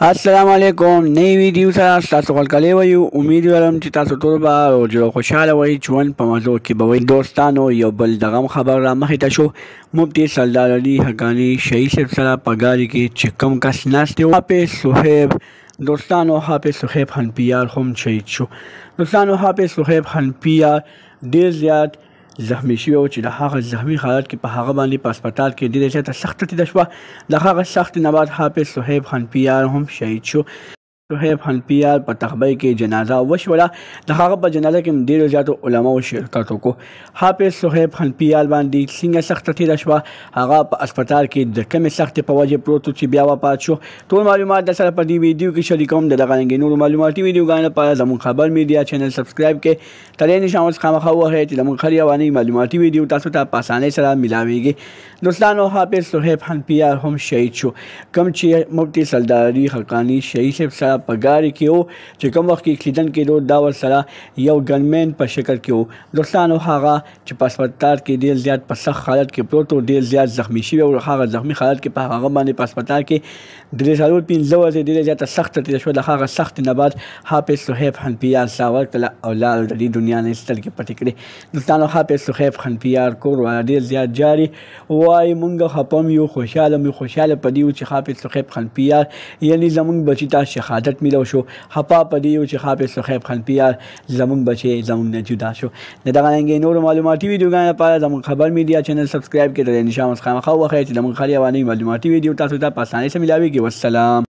السلام علیکم نئی ویډیو سره تاسو غلکلی وایو امید لرم چې تاسو ټول به روغ جوړ خوشحاله وئ ژوند په مزو کې به وئ دوستانو یو بل دغه خبر را مخې ته شو مفتی سردار علي حقانی شهید صاحب سره په ګاډي کې چې کوم کس ناست و حافظ صهیب دوستانو حافظ صهیب حنفیار هم شهید شو دوستانو حافظ صهیب حنفیار ډیر زیات زخمی شوی او چې د هغه زخمی حالت کې په هغه باندې په هسپتال کې ډېره زیاته سخته تېره شوه د هغه سختې نه بعد حافظ صهیب حنفیار هم شهید شو صهیب حنفیار په تخبۍ کې جنازه وشوله د هغه په جنازه کې ډېرو زیاتو علماو شرکت وکړو حافظ صهیب حنفیار باندې څنګه سخته تېره شوه هغه په هسپتال کې د کمې سختې په وجې پروت و چې بیا وفات شو ټول معلومات در سره په دې ویډیو کې شریکوم د دغه رنګې نورو معلوماتي ویډیوګانو لپاره زموږ خبر میډیا چینل سبسکرایب کړئ تلې نشان اوس خامخا ووهئ چې زموږ هر یوانۍ معلوماتي ویډیو تاسو ته په اسانۍ سره میلاویږي دوستانو حافظ صهیب حنفیار هم شهید شو کوم چې مفتی سردار علي حقانی شهید صاحب سره په ګاډي کې و چې کوم وخت کې اکسیډنټ کېدو دا ورسره یو ګنمین په شکل کې و دوستانو هغه چې په هسپتال کې ډېر زیات په سخت حالت کې پروت و ډېر زیات زخمی شوی او هغه زخمی حالت کې په هغه باندې په هسپتال کې درې څلور پنځه ورځې ډېره زیاته سخته تېره شوه د هغه سختې نه بعد حافظ صهیب حنفیار ساه ورکړله او لاړ د دې دنیا نه سترګې پټې کړې دوستانو حافظ صهیب حنفیار کور والا ډېر زیات جاري وایي مونږ خفه هم یو خوشحاله مو خوشحاله په دې و چې حافظ صهیب حنفیار یعنې زموږ بچي ته شهادت میلو شو خفه په دې و چې حافظ صهیب حنفیار زموږ بچی زموږ نه جدا شو د دغه رنګې نورو معلوماتي ویډیوګانو لپاره زموږ خبر میډیا چینل سبسکرایب کړئ د نشان اوس خامخا ووهئ چې زموږ هر یوانۍ معلوماتي ویډیو تاسو ته په اسانۍ سره میلاویږي والسلام